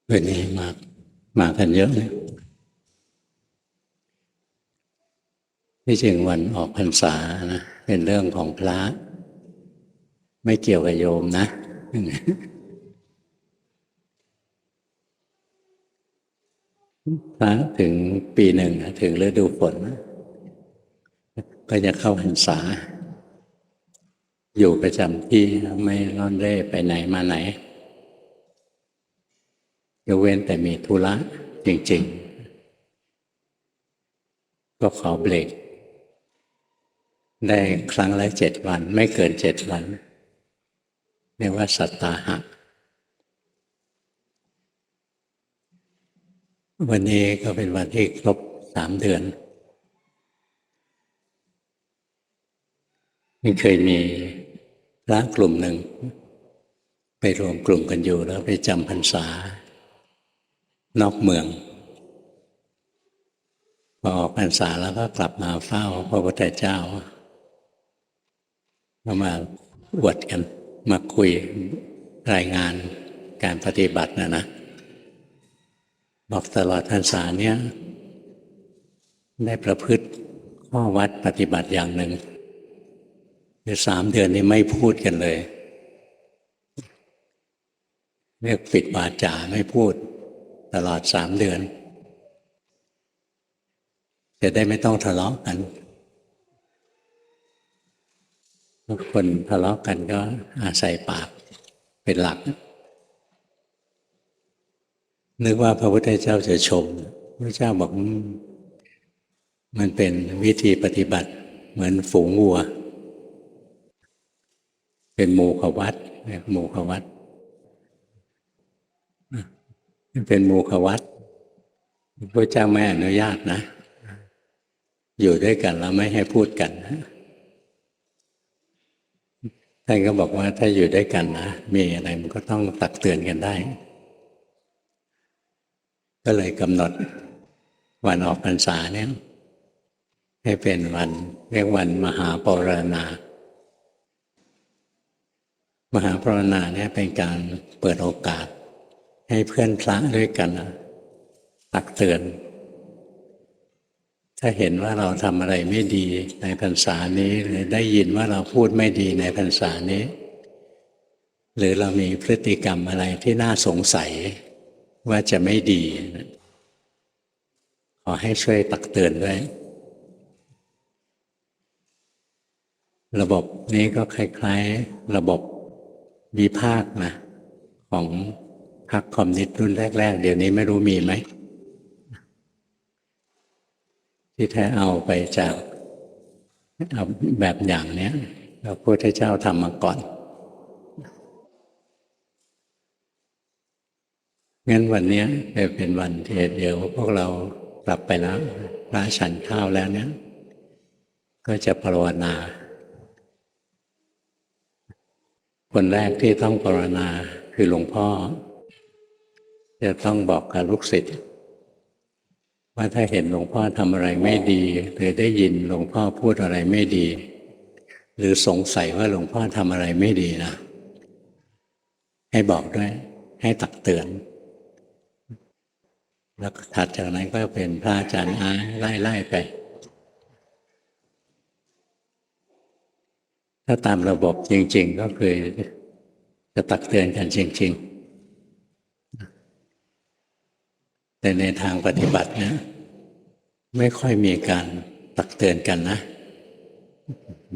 วันนี้มากันเยอะเลยที่จริงวันออกพรรษานะเป็นเรื่องของพระไม่เกี่ยวกับโยมนะพระถึงปีหนึ่งถึงฤดูฝนก็จะเข้าพรรษาอยู่ประจำที่ไม่ร่อนเร่ไปไหนมาไหนยกเว้นแต่มีธุระจริงๆก็ขอเบรกได้ครั้งละ7 วันไม่เกิน7 วันเรียกว่าสัตตาหะวันนี้ก็เป็นวันที่ครบ3 เดือนไม่เคยมีพระกลุ่มหนึ่งไปรวมกลุ่มกันอยู่แล้วไปจำพรรษานอกเมืองพอออกพรรษาแล้วก็กลับมาเฝ้าพระพุทธเจ้าก็มาอวดกันมาคุยรายงานการปฏิบัตินะบอกตลอดพรรษาเนี้ยได้ประพฤติข้อวัดปฏิบัติอย่างหนึ่งคือ3 เดือนนี้ไม่พูดกันเลยเรียกปิดวาจาไม่พูดตลอด3 เดือนจะได้ไม่ต้องทะเลาะกันคนทะเลาะกันก็อาศัยปากเป็นหลักนึกว่าพระพุทธเจ้าจะชมพระเจ้าบอกมันเป็นวิธีปฏิบัติเหมือนฝูงวัวเป็นโมฆะวัดโมฆะวัดเป็นโมฆะวัดพระเจ้าไม่อนุญาตนะอยู่ด้วยกันแล้วไม่ให้พูดกันท่านก็บอกว่าถ้าอยู่ด้วยกันนะมีอะไรมันก็ต้องตักเตือนกันได้ก็เลยกำหนดวันออกพรรษาเนี่ยให้เป็นวันเรียกวันมหาปรณามหาปรณาเนี่ยเป็นการเปิดโอกาสให้เพื่อนพระด้วยกันตักเตือนถ้าเห็นว่าเราทำอะไรไม่ดีในพรรษานี้หรือได้ยินว่าเราพูดไม่ดีในพรรษานี้ หรือเรามีพฤติกรรมอะไรที่น่าสงสัยว่าจะไม่ดีขอให้ช่วยตักเตือนด้วยระบบนี้ก็คล้ายๆระบบวิพากษ์นะของพรรคคอมมิวนิสต์รุ่นแรกๆเดี๋ยวนี้ไม่รู้มีไหมที่แท้เอาไปจากเอาแบบอย่างเนี้ยพระพุทธเจ้าทำมาก่อนงั้นวันนี้เป็นวันที่เดี๋ยวพวกเรากลับไปแล้วพระฉันข้าวแล้วเนี่ยก็จะภาวนาคนแรกที่ต้องภาวนาคือหลวงพ่อจะต้องบอกกับลูกศิษย์ว่าถ้าเห็นหลวงพ่อทำอะไรไม่ดีหรือได้ยินหลวงพ่อพูดอะไรไม่ดีหรือสงสัยว่าหลวงพ่อทำอะไรไม่ดีนะให้บอกด้วยให้ตักเตือนแล้วถัดจากนั้นก็เป็นพระอาจารย์ไล่ไปถ้าตามระบบจริงๆก็คือจะตักเตือนกันจริงๆแต่ในทางปฏิบัติเนี่ยไม่ค่อยมีการตักเตือนกันนะ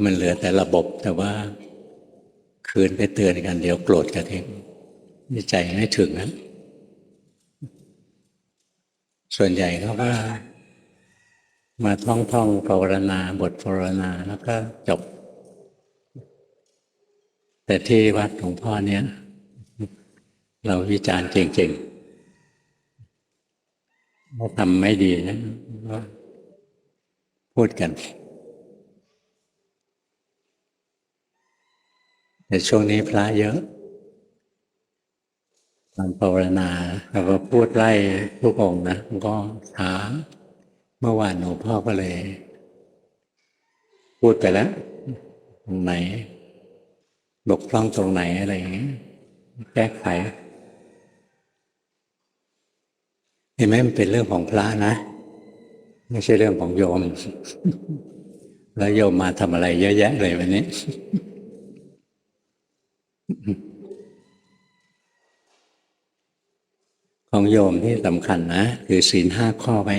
มันเหลือแต่ระบบแต่ว่าคืนไปเตือนกันเดี๋ยวโกรธกันเองใจไม่ถึงนะส่วนใหญ่เขาก็มาท่องภาวนาบทภาวนาแล้วก็จบแต่ที่วัดหลวงพ่อเนี่ยเราวิจารณ์จริงๆถ้าทำไม่ดีนะก็พูดกันแต่ช่วงนี้พระเยอะตอนภาวนาเราก็พูดไล่ทุกองค์นะก็ถามเมื่อวานหลวงพ่อก็เลยพูดไปแล้วตรงไหนบกพร่องตรงไหนอะไรอย่างนี้แก้ไข เห็นไหมมันเป็นเรื่องของพระนะไม่ใช่เรื่องของโยมแล้วโยมมาทำอะไรเยอะแยะเลยวันนี้ของโยมที่สำคัญนะคือศีลห้าข้อไว้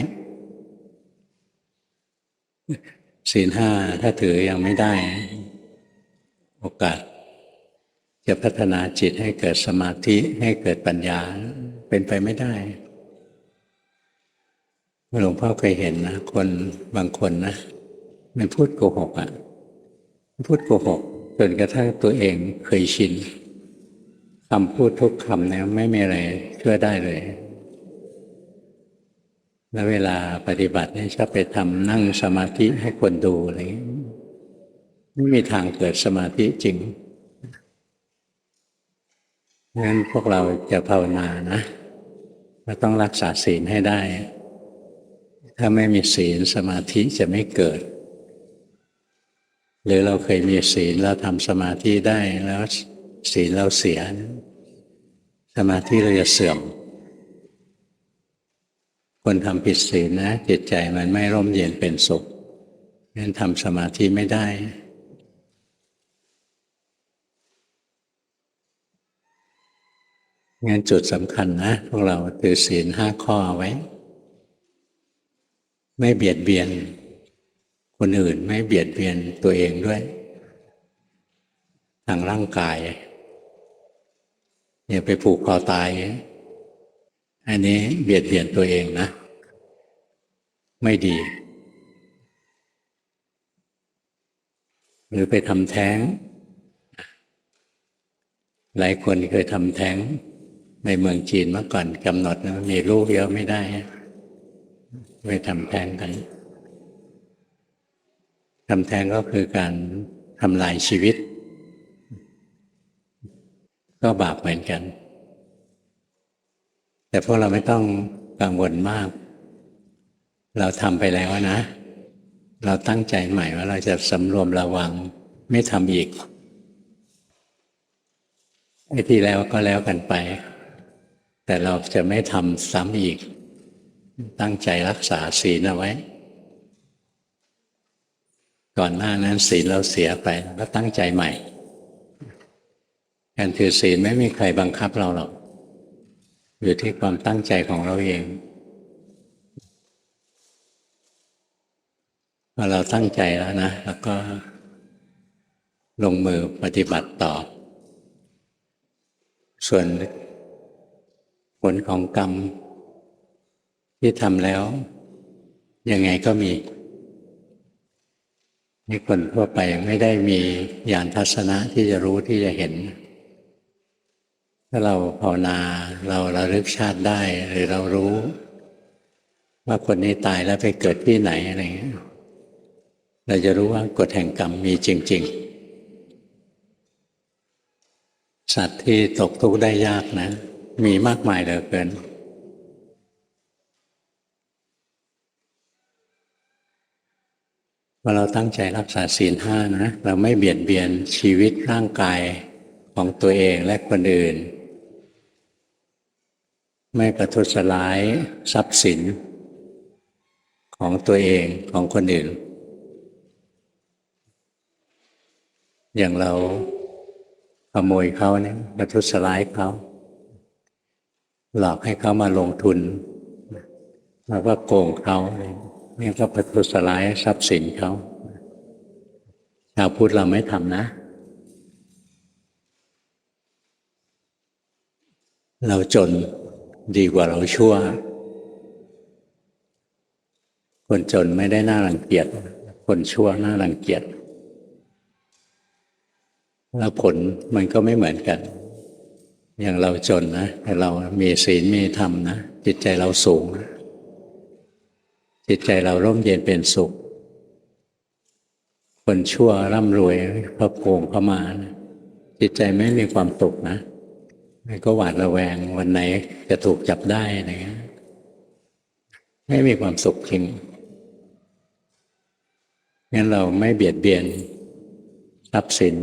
ศีลห้าถ้าถือยังไม่ได้โอกาสจะพัฒนาจิตให้เกิดสมาธิให้เกิดปัญญาเป็นไปไม่ได้หลวงพ่อเคยเห็นนะคนบางคนนะมันพูดโกหกอ่ะพูดโกหกจนกระทั่งตัวเองเคยชินคำพูดทุกคำเนี่ยไม่มีอะไรเชื่อได้เลยแล้วเวลาปฏิบัติเนี่ยชอบไปทำนั่งสมาธิให้คนดูอะไรอย่างนี้ไม่มีทางเกิดสมาธิจริงงั้นพวกเราจะภาวนานะเราต้องรักษาศีลให้ได้ถ้าไม่มีศีลสมาธิจะไม่เกิดหรือเราเคยมีศีลเราทำสมาธิได้แล้วศีลเราเสียสมาธิเราจะเสื่อมคนทำผิดศีลนะจิตใจมันไม่ร่มเย็นเป็นสุขงั้นทำสมาธิไม่ได้งั้นจุดสำคัญนะพวกเราถือศีลห้าข้อไว้ไม่เบียดเบียนคนอื่นไม่เบียดเบียนตัวเองด้วยทางร่างกายอย่าไปผูกคอตายอันนี้เบียดเบียนตัวเองนะไม่ดีหรือไปทำแท้งหลายคนเคยทำแท้งในเมืองจีนเมื่อก่อนกำหนดนะมีลูกเยอะไม่ได้ไปทำแท้งกันทำแท้งก็คือการทำลายชีวิตก็บาปเหมือนกันแต่พวกเราไม่ต้องกังวลมากเราทำไปแล้วนะเราตั้งใจใหม่ว่าเราจะสำรวมระวังไม่ทำอีกไอ้ที่แล้วก็แล้วกันไปแต่เราจะไม่ทำซ้ำอีกตั้งใจรักษาศีลเอาไว้ก่อนหน้านั้นศีลเราเสียไปก็ตั้งใจใหม่การถือศีลไม่มีใครบังคับเราหรอกอยู่ที่ความตั้งใจของเราเองพอเราตั้งใจแล้วนะแล้วก็ลงมือปฏิบัติต่อส่วนผลของกรรมที่ทำแล้วยังไงก็มีนี่คนทั่วไปไม่ได้มีญาณทัศนะที่จะรู้ที่จะเห็นถ้าเราภาวนาเราระลึกชาติได้หรือเรารู้ว่าคนนี้ตายแล้วไปเกิดที่ไหนอะไรเงี้ยเราจะรู้ว่ากฎแห่งกรรมมีจริงๆสัตว์ที่ตกทุกข์ได้ยากนะมีมากมายเหลือเกินพอเราตั้งใจรักษาศีลห้านะเราไม่เบียดเบียนชีวิตร่างกายของตัวเองและคนอื่นไม่ประทุษร้ายทรัพย์สินของตัวเองของคนอื่นอย่างเราขโมยเขาเนี่ยประทุษร้ายเขาหลอกให้เขามาลงทุนแล้วก็โกงเขาเนี่ยก็ประทุษร้ายทรัพย์สินเขาชาวพุทธเราไม่ทำนะเราจนดีกว่าเราชั่วคนจนไม่ได้น่ารังเกียจคนชั่วน่ารังเกียจแล้วผลมันก็ไม่เหมือนกันอย่างเราจนนะแต่เรามีศีลมีธรรมนะจิตใจเราสูงจิตใจเราร่มเย็นเป็นสุขคนชั่วร่ำรวยพอโกงเข้ามานะจิตใจไม่มีความสุขนะมันก็หวาดระแวงวันไหนจะถูกจับได้อะไรเงี้ยไม่มีความสุขจริงงั้นเราไม่เบียดเบียนทรัพย์สิน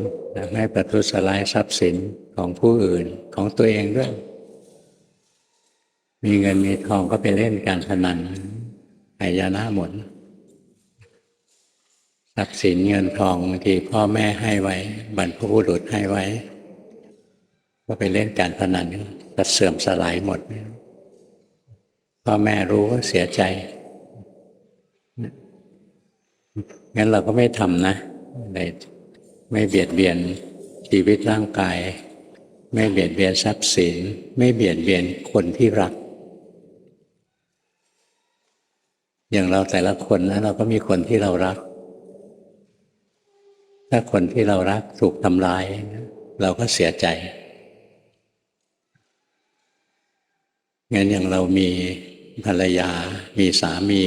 ไม่ประทุษร้ายทรัพย์สินของผู้อื่นของตัวเองด้วย มีเงินมีทองก็ไปเล่นการพนันหายนะหมดทรัพย์สินเงินทองบางทีพ่อแม่ให้ไว้บรรพบุรุษให้ไว้ก็ไปเล่นการพนันก็เสื่อมสลายหมดพ่อแม่รู้ก็เสียใจงั้นเราก็ไม่ทำนะไม่เบียดเบียนชีวิตร่างกายไม่เบียดเบียนทรัพย์สินไม่เบียดเบียนคนที่รักอย่างเราแต่ละคนนะเราก็มีคนที่เรารักถ้าคนที่เรารักถูกทำลายเราก็เสียใจงั้นอย่างเรามีภรรยามีสามี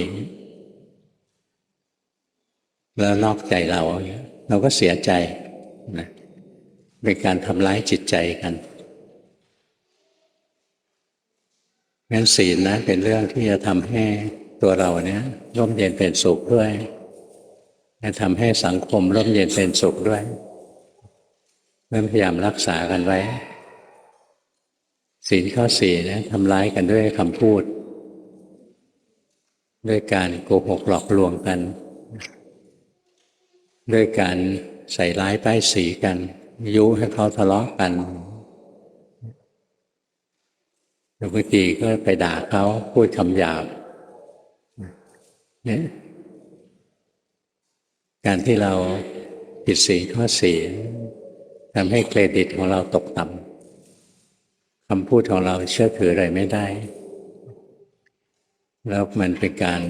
แล้วนอกใจเราก็เสียใจนะเป็นการทำร้ายจิตใจกันงั้นศีลนะเป็นเรื่องที่จะทำให้ตัวเราเนี่ยร่มเย็นเป็นสุขด้วยจะทำให้สังคมร่มเย็นเป็นสุขด้วยพยายามรักษากันไว้ศีลข้อสี่นะทำร้ายกันด้วยคำพูดด้วยการโกหกหลอกลวงกันด้วยการใส่ร้ายป้ายสีกันยุให้เขาทะเลาะกันบางทีก็ไปด่าเขาพูดคำหยาบเนี่ยการที่เราผิดศีลข้อสี่ทำให้เครดิตของเราตกต่ำคำพูดของเราเชื่อถืออะไรไม่ได้แล้วมันเป็นการ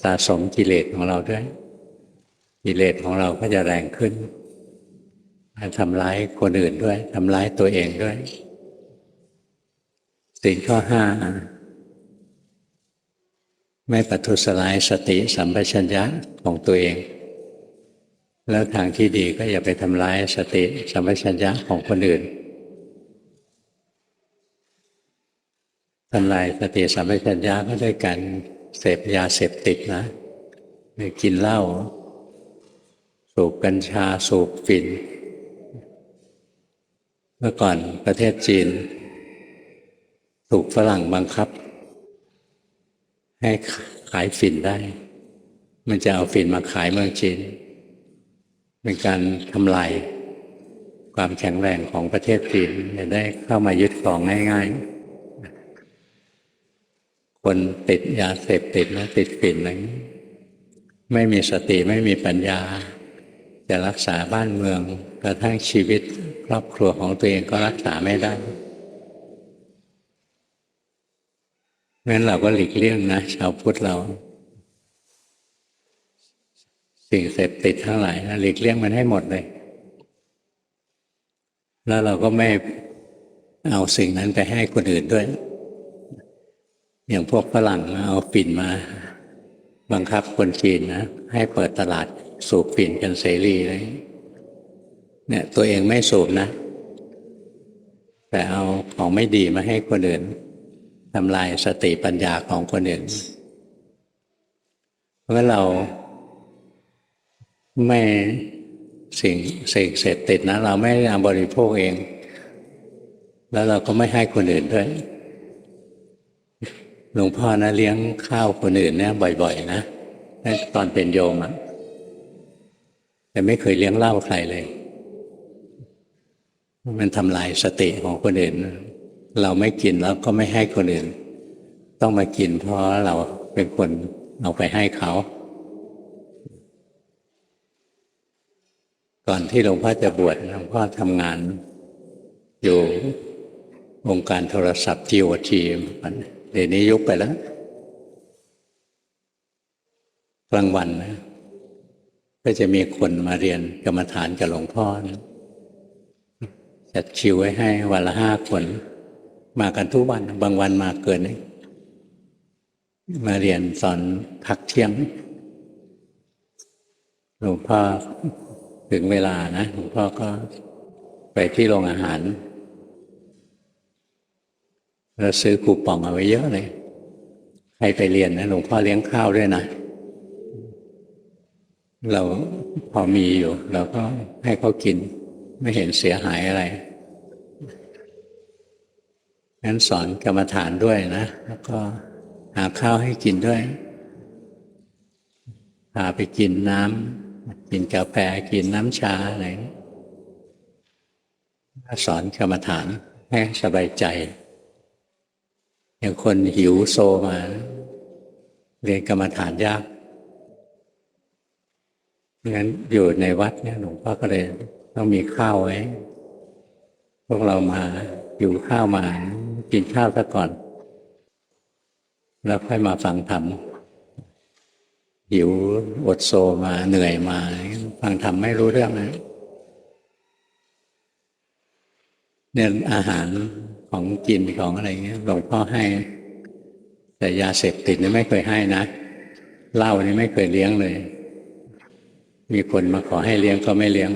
สะสมกิเลสของเราด้วยกิเลสของเราก็จะแรงขึ้นทำร้ายคนอื่นด้วยทำร้ายตัวเองด้วยศีลข้อห้าไม่ประทุษร้ายสติสัมปชัญญะของตัวเองแล้วทางที่ดีก็อย่าไปทำร้ายสติสัมปชัญญะของคนอื่นทำลายสติสัมปชัญญะก็ด้วยการเสพยาเสพติดนะกินเหล้าสูบกัญชาสูบฝิ่นเมื่อก่อนประเทศจีนถูกฝรั่งบังคับให้ขายฝิ่นได้มันจะเอาฝิ่นมาขายเมืองจีนเป็นการทำลายความแข็งแรงของประเทศจีนจะได้เข้ามายึดครองง่ายๆคนติดยาเสพติดนะติดฝิ่นอะไรไม่มีสติไม่มีปัญญาจะรักษาบ้านเมืองกระทั่งชีวิตครอบครัวของตัวเองก็รักษาไม่ได้งั้นเราก็หลีกเลี่ยงนะชาวพุทธเราสิ่งเสพติดทั้งหลายนะหลีกเลี่ยงมันให้หมดเลยแล้วเราก็ไม่เอาสิ่งนั้นไปให้คนอื่นด้วยอย่างพวกฝรั่งเอาฝิ่นมาบังคับคนจีนนะให้เปิดตลาดสูบฝิ่นกันเสรีเลยเนี่ยตัวเองไม่สูบนะแต่เอาของไม่ดีมาให้คนอื่นทำลายสติปัญญาของคนอื่นเพราะเราไม่สิ่งเสพติดนะเราไม่เอาบริโภคเองแล้วเราก็ไม่ให้คนอื่นด้วยหลวงพ่อนะเลี้ยงข้าวคนอื่นเนี่ยบ่อยๆนะตอนเป็นโยมอะแต่ไม่เคยเลี้ยงเหล้าใครเลยมันทำลายสติของคนอื่นเราไม่กินแล้วก็ไม่ให้คนอื่นต้องมากินเพราะเราเป็นคนเอาไปให้เขาก่อนที่หลวงพ่อจะบวชหลวงพ่อทำงานอยู่องค์การโทรศัพท์ TOT เดี๋ยวนี้ยุบไปแล้วกลางวันนะก็จะมีคนมาเรียนกรรมฐานกับหลวงพ่อนะจัดคิวไว้ให้วันละ5 คนมากันทุกวันบางวันมาเกินนี้มาเรียนตอนพักเที่ยงหลวงพ่อถึงเวลานะหลวงพ่อก็ไปที่โรงอาหารแล้วซื้อคูปองเอาไว้เยอะเลยใครไปเรียนนะหลวงพ่อเลี้ยงข้าวด้วยนะเราพอมีอยู่เราก็ให้เขากินไม่เห็นเสียหายอะไร งั้นสอนกรรมฐานด้วยนะแล้วก็หาข้าวให้กินด้วยพาไปกินน้ำกินกาแฟกินน้ำชาอะไรสอนกรรมฐานให้สบายใจอย่างคนหิวโซมาเรียนกรรมฐานยากงั้นอยู่ในวัดเนี่ยหลวงพ่อก็เลยต้องมีข้าวไว้พวกเรามาอยู่ข้าวมากินข้าวซะก่อนแล้วค่อยมาฟังธรรมหิวอดโซมาเหนื่อยมาฟังธรรมไม่รู้เรื่องนะเนี่ยอาหารของกินของอะไรเงี้ยหลวงพ่อให้แต่ยาเสพติดนี่ไม่เคยให้นะเหล้านี่ไม่เคยเลี้ยงเลยมีคนมาขอให้เลี้ยงก็ไม่เลี้ยง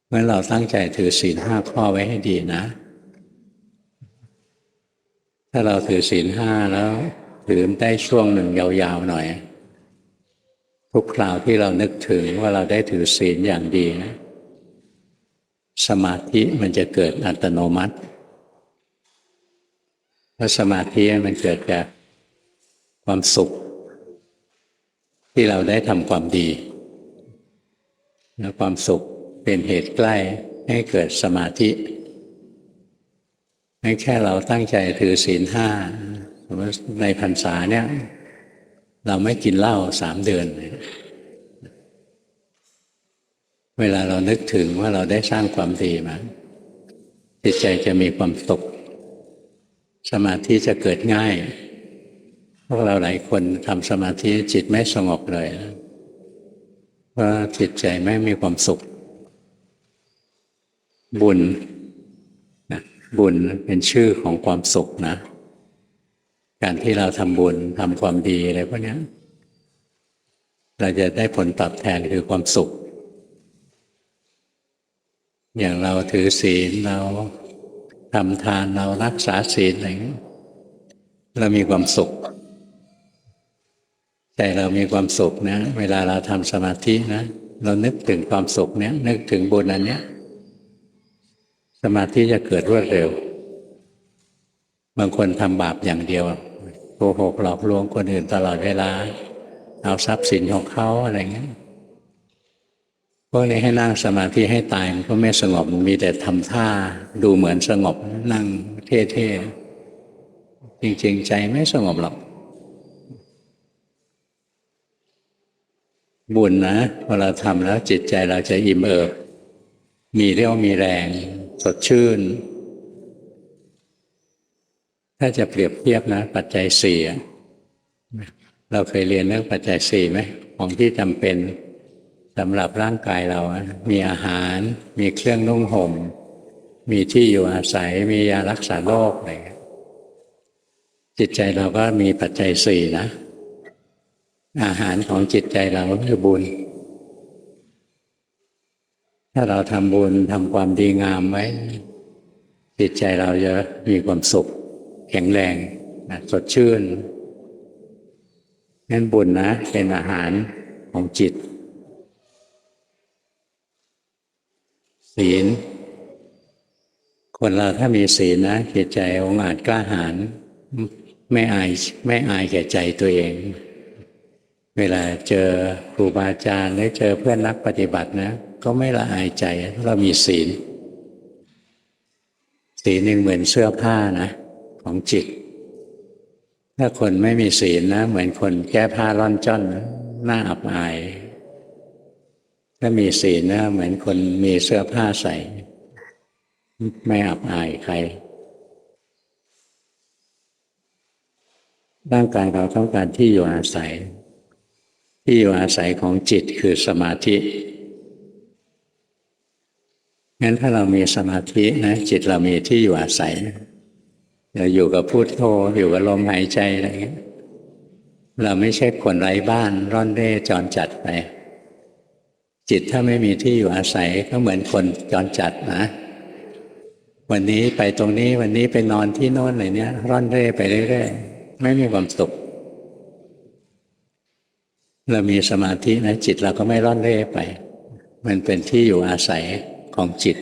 เพราะเราตั้งใจถือศีล5 ข้อไว้ให้ดีนะถ้าเราถือศีล5แล้วถือได้ช่วงหนึ่งยาวๆหน่อยทุกคราวที่เรานึกถึงว่าเราได้ถือศีลอย่างดีนะสมาธิมันจะเกิดอัตโนมัติเพราะสมาธิมันเกิดจากความสุขที่เราได้ทำความดีและความสุขเป็นเหตุใกล้ให้เกิดสมาธิแค่เราตั้งใจถือศีล5สมมติในพรรษาเนี่ยเราไม่กินเหล้า3 เดือนเวลาเรานึกถึงว่าเราได้สร้างความดีมาจิตใจจะมีความสุขสมาธิจะเกิดง่ายพวกเราหลายคนทำสมาธิจิตไม่สงบเลยเพราะจิตใจไม่มีความสุขบุญนะบุญเป็นชื่อของความสุขนะการที่เราทำบุญทำความดีอะไรพวกนี้เราจะได้ผลตอบแทนคือความสุขอย่างเราถือศีลเราทำทานเรารักษาศีลอะไรอย่างนี้เรามีความสุขใจเรามีความสุขนะเวลาเราทำสมาธินะเรานึกถึงความสุขเนี้ยนึกถึงบุญอันเนี้ยสมาธิจะเกิดรวดเร็วบางคนทำบาปอย่างเดียวโกหกหลอกลวงคนอื่นตลอดเวลาเอาทรัพย์สินของเขาอะไรเงี้ยพวกนี้ให้นั่งสมาธิให้ตายมันก็ไม่สงบมีแต่ทำท่าดูเหมือนสงบนั่งเท่ๆจริงๆใจไม่สงบหรอกบุญนะพอเราทำแล้วจิตใจเราจะอิ่มเอิบมีเรี่ยวมีแรงสดชื่นถ้าจะเปรียบเทียบนะปัจจัยสี่เราเคยเรียนเรื่องปัจจัยสี่ไหมของที่จำเป็นสำหรับร่างกายเรามีอาหารมีเครื่องนุ่งห่มมีที่อยู่อาศัยมียารักษาโรคอะไรจิตใจเราก็มีปัจจัยสี่นะอาหารของจิตใจเราก็คือบุญถ้าเราทำบุญทำความดีงามไว้จิตใจเราจะมีความสุขแข็งแรงสดชื่นงั้นบุญนะเป็นอาหารของจิตศีลคนเราถ้ามีศีลนะจิตใจองอาจกล้าหาญไม่อายแก่ใจตัวเองเวลาเจอครูบาอาจารย์หรือเจอเพื่อนนักปฏิบัตินะก็ไม่ละอายใจเรามีศีลศีลเหมือนเสื้อผ้านะของจิตถ้าคนไม่มีศีลนะเหมือนคนแก้ผ้าร่อนจ้อนหน้าอับอายถ้ามีศีลนะเหมือนคนมีเสื้อผ้าใส่ไม่อับอายใครร่างกายเราต้องการที่อยู่อาศัยที่อยู่อาศัยของจิตคือสมาธิงั้นถ้าเรามีสมาธินะจิตเรามีที่อยู่อาศัยเราอยู่กับพุทโธอยู่กับลมหายใจอะไรอย่างเงี้ยเราไม่ใช่คนไร้บ้านร่อนเร่จรจัดไปจิตถ้าไม่มีที่อยู่อาศัยก็เหมือนคนจรจัดนะวันนี้ไปตรงนี้วันนี้ไปนอนที่โน่นอะไรเนี้ยร่อนเร่ไปเรื่อยๆไม่มีความสุขเรามีสมาธินะจิตเราก็ไม่ร่อนเร่ไปมันเป็นที่อยู่อาศัยของจิต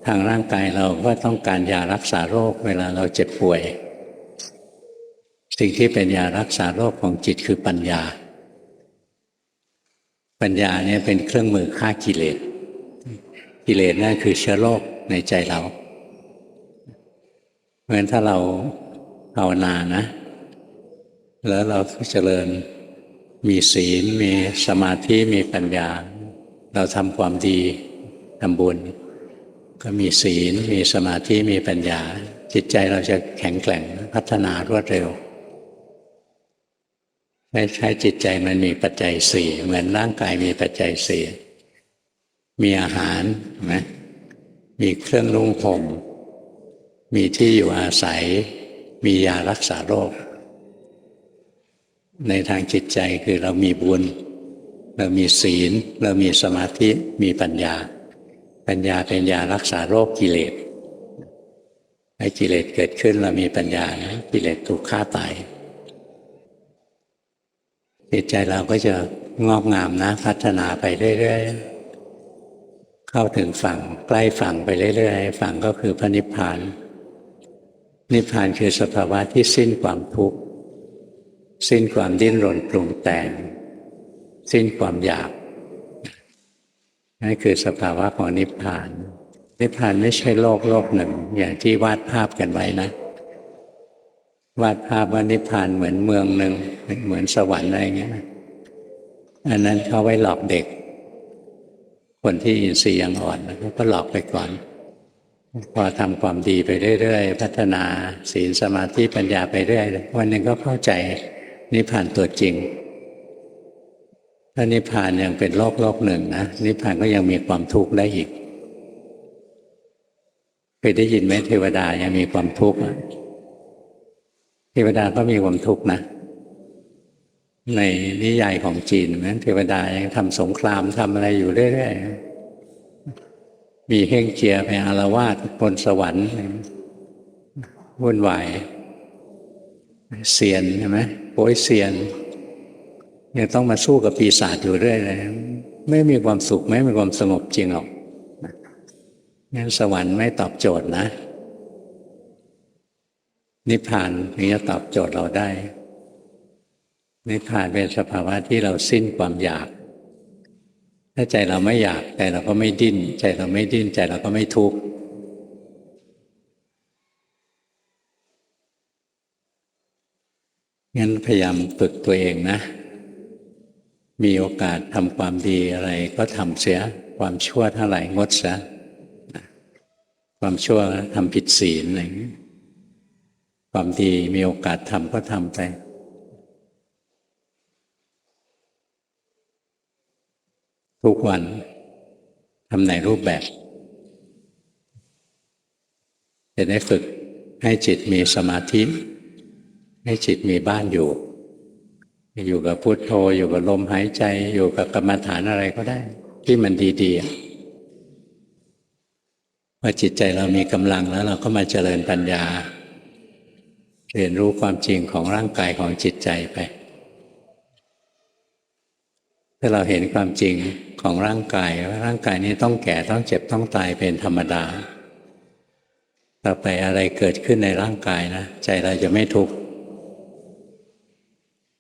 ทางร่างกายเราก็ต้องการยารักษาโรคเวลาเราเจ็บป่วยสิ่งที่เป็นยารักษาโรคของจิตคือปัญญาปัญญาเนี่ยเป็นเครื่องมือฆ่ากิเลสกิเลสนั่นคือเชื้อโรคในใจเราเพราะฉะนั้นถ้าเราภาวนานะแล้วเราเจริญมีศีลมีสมาธิมีปัญญาเราทำความดีทำบุญก็มีศีลมีสมาธิมีปัญญาจิตใจเราจะแข็งแกร่งพัฒนารวดเร็วใช้จิตใจมันมีปัจจัยสี่เหมือนร่างกายมีปัจจัยสี่มีอาหารนะมีเครื่องนุ่งห่มมีที่อยู่อาศัยมียารักษาโรคในทางจิตใจคือเรามีบุญเรามีศีลเรามีสมาธิมีปัญญาปัญญาเป็นยารักษาโรคกิเลสให้กิเลสเกิดขึ้นเรามีปัญญานะกิเลสถูกฆ่าตายจิตใจเราก็จะงอกงามนะพัฒนาไปเรื่อยๆเข้าถึงฝั่งใกล้ฝั่งไปเรื่อยๆฝั่งก็คือพระนิพพานนิพพานคือสภาวะที่สิ้นความทุกข์สิ้นความดิ้นรนปรุงแต่งสิ้นความอยากนั่นคือสภาวะของนิพพานนิพพานไม่ใช่โลกหนึ่งอย่างที่วาดภาพกันไว้นะวาดภาพว่านิพพานเหมือนเมืองหนึ่งเหมือนสวรรค์อะไรเงี้ยอันนั้นเขาไว้หลอกเด็กคนที่อินทรีย์ยังอ่อนเขาก็หลอกไปก่อนพอทำความดีไปเรื่อยๆพัฒนาศีลสมาธิปัญญาไปเรื่อยวันหนึ่งก็เข้าใจนิพพานตัวจริงถ้านิพพานยังเป็นโลกหนึ่งนะนิพพานก็ยังมีความทุกข์ได้อีกเคยได้ยินไหมเทวดายังมีความทุกข์เทวดาก็มีความทุกข์นะในนิยายของจีนนะเทวดายังทำสงครามทำอะไรอยู่เรื่อยๆมีเฮ่งเจียไปอาละวาดบนสวรรค์วุ่นวายเซียนใช่ไหมโป้ยเซียนยังต้องมาสู้กับปีศาจอยู่เรื่อยเลยไม่มีความสุขไม่มีความสงบจริงหรอกงั้นสวรรค์ไม่ตอบโจทย์นะนิพพานถึงจะตอบโจทย์เราได้นิพพานเป็นสภาวะที่เราสิ้นความอยากถ้าใจเราไม่อยากใจเราก็ไม่ดิ้นใจเราไม่ดิ้นใจเราก็ไม่ทุกข์งั้นพยายามฝึกตัวเองนะมีโอกาสทำความดีอะไรก็ทำเสียความชั่วเท่าไหร่งดเสียความชั่วทำผิดศีลอะไรอย่างนี้ความดีมีโอกาสทำก็ทำไปทุกวันทำในรูปแบบจะได้ฝึกให้จิตมีสมาธิให้จิตมีบ้านอยู่กับพุทโธอยู่กับลมหายใจอยู่กับกรรมฐานอะไรก็ได้ที่มันดีๆพอจิตใจเรามีกำลังแล้วเราก็มาเจริญปัญญาเรียนรู้ความจริงของร่างกายของจิตใจไปถ้าเราเห็นความจริงของร่างกายว่าร่างกายนี้ต้องแก่ต้องเจ็บต้องตายเป็นธรรมดาต่อไปอะไรเกิดขึ้นในร่างกายนะใจเราจะไม่ทุกข์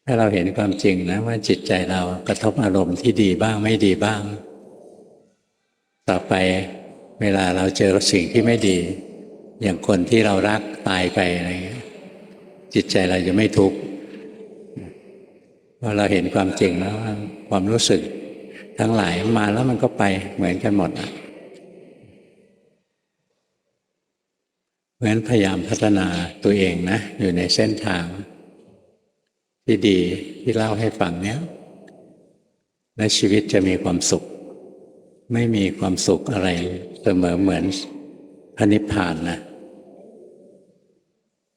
ถ้าเราเห็นความจริงนะว่าจิตใจเรากระทบอารมณ์ที่ดีบ้างไม่ดีบ้างต่อไปเวลาเราเจอสิ่งที่ไม่ดีอย่างคนที่เรารักตายไปอะไรเงี้ยจิตใจเราจะไม่ทุกข์เพราะเราเห็นความจริงแล้วความรู้สึกทั้งหลายมาแล้วมันก็ไปเหมือนกันหมดเพราะฉะนั้นพยายามพัฒนาตัวเองนะอยู่ในเส้นทางที่ดีที่เล่าให้ฟังเนี้ยและชีวิตจะมีความสุขไม่มีความสุขอะไรเสมอเหมือนพระนิพพานนะ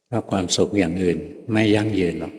เพราะความสุขอย่างอื่นไม่ยั่งยืนหรอก